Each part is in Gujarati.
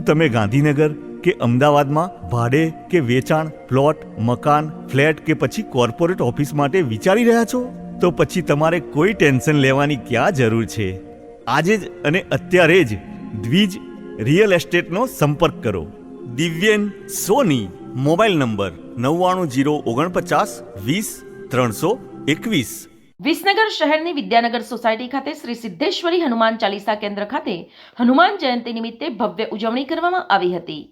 શું તમે ગાંધીનગર કે અમદાવાદમાં ભાડે કે વેચાણ, પ્લોટ, મકાન, ફ્લેટ કે પછી કોર્પોરેટ ઓફિસ માટે વિચારી રહ્યા છો? તો પછી તમારે કોઈ ટેન્શન લેવાની ક્યાં જરૂર છે? આજે જ અને અત્યારે જ દ્વિજ રિયલ એસ્ટેટનો સંપર્ક કરો. દિવ્યેન સોની. મોબાઈલ નંબર 99094920 વિસનગર શહેરની વિદ્યાનગર સોસાયટી ખાતે શ્રી સિદ્ધેશ્વરી હનુમાન ચાલીસા કેન્દ્ર ખાતે હનુમાન જયંતિ નિમિત્તે ભવ્ય ઉજવણી કરવામાં આવી હતી,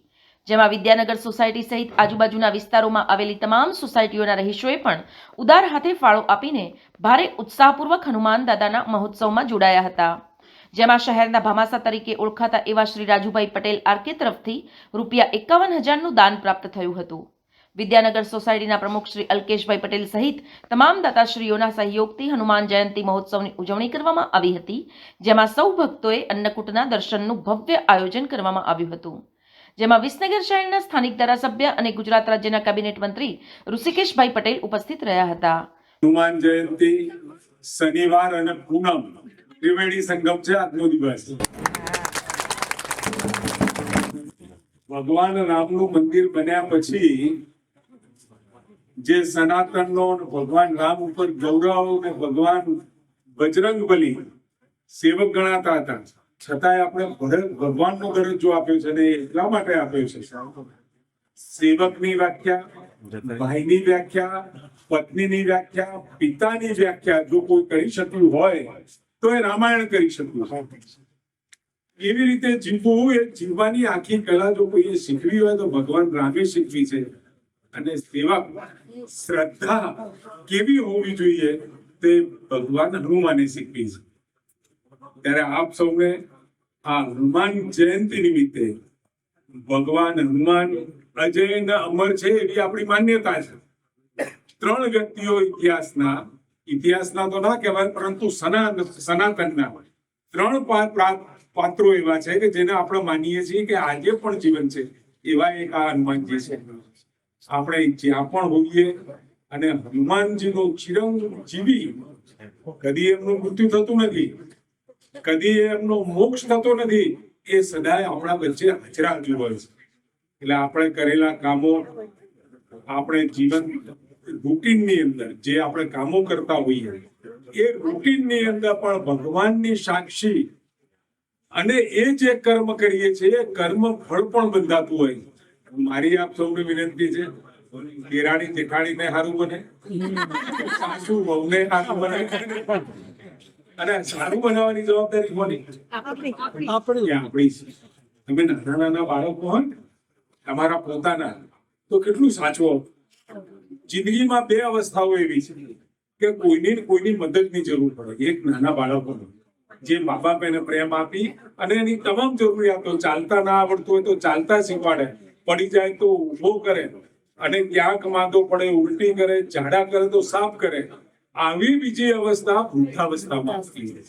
જેમાં વિદ્યાનગર સોસાયટી સહિત આજુબાજુના વિસ્તારોમાં આવેલી તમામ સોસાયટીઓના રહીશોએ પણ ઉદાર હાથે ફાળો આપીને ભારે ઉત્સાહપૂર્વક હનુમાન દાદાના મહોત્સવમાં જોડાયા હતા, જેમાં શહેરના ભામાસા તરીકે ઓળખાતા એવા શ્રી રાજુભાઈ પટેલ આરકે તરફથી ₹51,000નું દાન પ્રાપ્ત થયું હતું. વિદ્યાનગર સોસાયટીના પ્રમુખ શ્રી અલ્કેશભાઈ પટેલ સહિત તમામ દાતાશ્રીઓના સહયોગથી હનુમાન જયંતિ મહોત્સવની ઉજવણી કરવામાં આવી હતી, જેમાં સૌ ભક્તોએ અન્નકૂટના દર્શનનું ભવ્ય આયોજન કરવામાં આવ્યું હતું, જેમાં વિસનગર શહેરના સ્થાનિક ધારાસભ્ય અને ગુજરાત રાજ્યના કેબિનેટ મંત્રી ઋષિકેશભાઈ પટેલ ઉપસ્થિત રહ્યા હતા. હનુમાન જયંતિ શનિવાર અને પૂનમ ત્રિવેણી સંગમ છે આજનો દિવસ. ભગવાન રામનું મંદિર બન્યા પછી જે સનાતનનો ભગવાન રામ ઉપર ગૌરવ અને ભગવાન બજરંગબલી સેવક ગણાતા હતા, છતાંય આપણે ભગવાનનો દરજ્જો આપ્યો છે ને એટલા માટે આપ્યો છે. સેવકની વ્યાખ્યા, ભાઈની વ્યાખ્યા, પત્નીની વ્યાખ્યા, પિતાની વ્યાખ્યા જો કોઈ કરી શક્યું હોય તો એ રામાયણ કરી શક્યું. એવી રીતે જીવવું, એ જીવવાની આખી કલા જો કોઈએ શીખવી હોય તો ભગવાન રામે શીખવી છે. અને સેવા શ્રદ્ધા કેવી હોવી જોઈએ તે ભગવાન હનુમાને શીખવી છે. ત્યારે આપ સૌને આ હનુમાન જયંતિ નિમિત્તે ભગવાન હનુમાન અજય ને અમર છે એવી આપણી માન્યતા છે. 3 વ્યક્તિઓ ઇતિહાસના તો ના કહેવાય, પરંતુ સનાતનના 3 પાત્રો એવા છે કે જેને આપણે માનીએ છીએ કે આજે પણ જીવન છે. એવા એક આ હનુમાનજી છે. આપણે જ્યાં પણ હોઈએ અને હનુમાનજીનો ચિરંજીવી, કદી એમનું મૃત્યુ થતું નથી, કદી એમનો મોક્ષ થતો નથી, એ સદાય આપણા વચ્ચે હાજરા જ હોય છે. એટલે આપણે કરેલા કામો, આપણે જીવન રૂટીનની અંદર જે આપણે કામો કરતા હોઈએ એ રૂટીનની અંદર પણ ભગવાનની સાક્ષી અને એ જે કર્મ કરીએ છીએ એ કર્મ ફળ પણ બંધાતું હોય. મારી આપ સૌને વિનંતી છે, દેરાણી જેઠાણીને સારું બને, સાસુ વહુને સારું બને, અને સારું બનાવવાની જવાબદારી કોની? આપણી છે. તમે નાના બાળકો હોય તમારા પોતાના, તો કેટલું સાચવો. જિંદગીમાં 2 અવસ્થાઓ એવી છે કે કોઈની મદદની જરૂર પડે. એક નાના બાળકોને જે મા બાપ એને પ્રેમ આપી અને એની તમામ જરૂરિયાતો, ચાલતા ના આવડતું હોય તો ચાલતા શીખવાડે, પડી જાય તો ઊભો કરે, અને ક્યાંક માંદો પડે ઉલટી કરે, ઝાડા કરે તો સાફ કરે. આવી બીજી અવસ્થા વૃદ્ધાવસ્થામાં આવતી છે.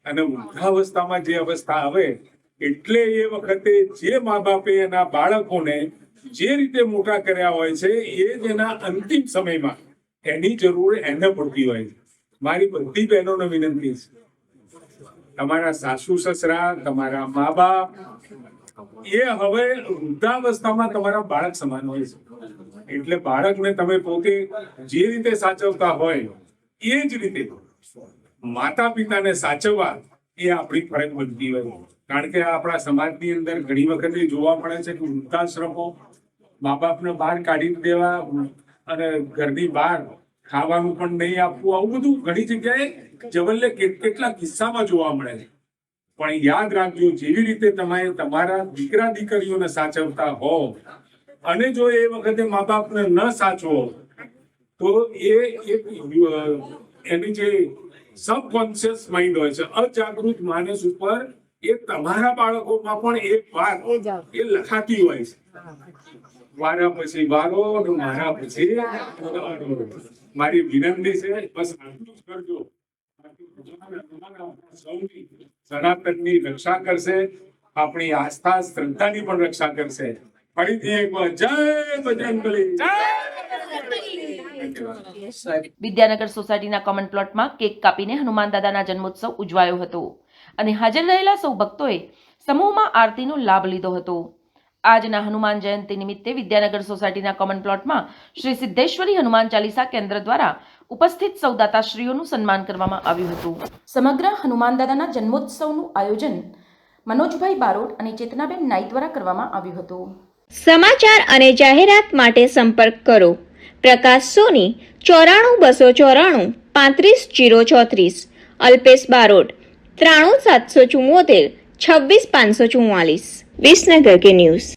અને વૃદ્ધાવસ્થામાં જે અવસ્થા આવે એટલે એ વખતે જે મા બાપે એના બાળકોને જે રીતે મોટા કર્યા હોય છે એ જ એના અંતિમ સમયમાં એની જરૂર એને પડતી હોય છે. મારી બધી બહેનોને વિનંતી છે, તમારા સાસુ સસરા, તમારા મા બાપ એ હવે વૃદ્ધાવસ્થામાં તમારા બાળક સમાન હોય છે. એટલે બાળકને તમે પોતે જે રીતે સાચવતા હોય એ જ રીતે માતા પિતાને સાચવવા એ આપણી ફરજ બનતી હોય. કારણ કે આપણા સમાજની અંદર ઘણી વખત જોવા મળે છે કે વૃદ્ધાશ્રમો મા બાપને બહાર કાઢી દેવા અને ઘરની બહાર ખાવાનું પણ નહીં આપવું, આવું બધું ઘણી જગ્યાએ જવલ્લે કેટલા કિસ્સામાં જોવા મળે છે. પણ યાદ રાખજો, જેવી રીતે તમે તમારા દીકરા દીકરીઓને સાચવતા હો અને જો એ વખતે મા બાપને ન સાચવો તો એની જે સબકોન્શિયસ માઇન્ડ હોય છે, અજાગૃત માનસ ઉપર એ તમારા બાળકોમાં પણ એક વાત એ લખાતી હોય છે. વારા પછી વારો, મારા પછી મારી વિનંતી છે, બસ આટલું જ કરજો. સનાતનની રક્ષા કરશે, આપણી આસ્થા શ્રદ્ધાની પણ રક્ષા કરશે. ફરીથી એકવાર જય બજરંગબલી. વિદ્યાનગર સોસાયટીના કોમન પ્લોટમાં કેક કાપીને હનુમાન દાદાના જન્મોત્સવ ઉજવાયો હતો. અને હાજર રહેલા સૌ ભક્તોએ સમૂહમાં આરતીનો લાભ લીધો હતો. આજના હનુમાન જયંતિ નિમિત્તે વિદ્યાનગર સોસાયટીના કોમન પ્લોટમાં શ્રી સિદ્ધેશ્વરી હનુમાન ચાલીસા કેન્દ્ર દ્વારા ઉપસ્થિત સૌ દાતાશ્રીઓનું સન્માન કરવામાં આવ્યું હતું. સમગ્ર હનુમાન દાદાના જન્મોત્સવનું આયોજન મનોજભાઈ બારોટ અને ચેતનાબેન નાઈ દ્વારા કરવામાં આવ્યું હતું. સમાચાર અને જાહેરાત માટે સંપર્ક કરો પ્રકાશ સોની 94 294 35 034, અલ્પેશ બારોટ 93 774 26 544. વિસનગર કે ન્યૂઝ.